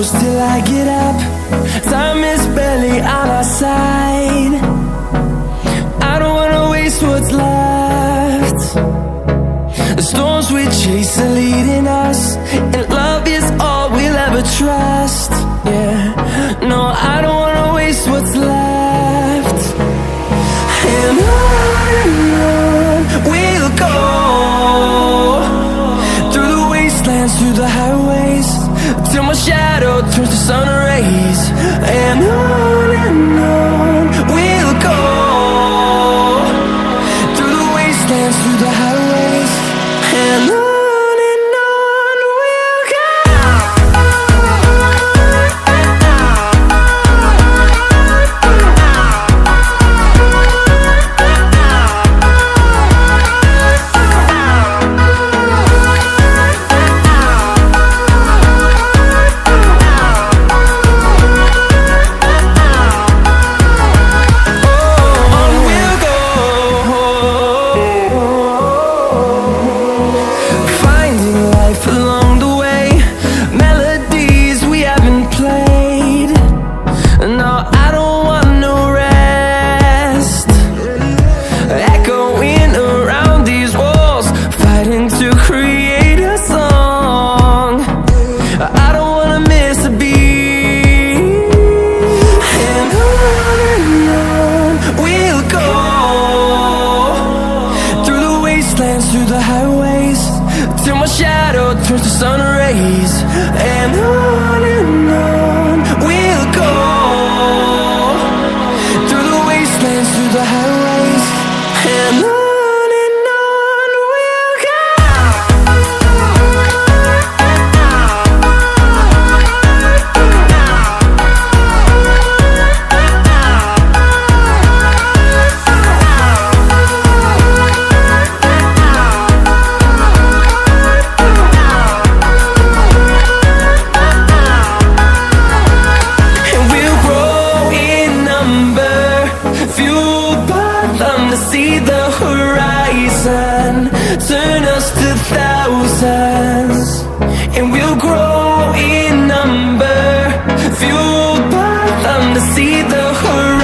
close till I get up. Time is barely on our side. I don't wanna waste what's left. The storms we chase are leading us, and love is all we'll ever trust. Yeah, no, I don't wanna waste what's left. And on we'll go, through the wastelands, through the highways, till my shadow turns to sun rays. And on we'll go, through the wastelands, through the highways, and on we'll go. Through the highways, till my shadow turns to sun rays. And on we'll go, through the wastelands, through the highways, and on we'll go. See the horizon, turn us to thousands, and we'll grow in number, fueled by them to see the horizon.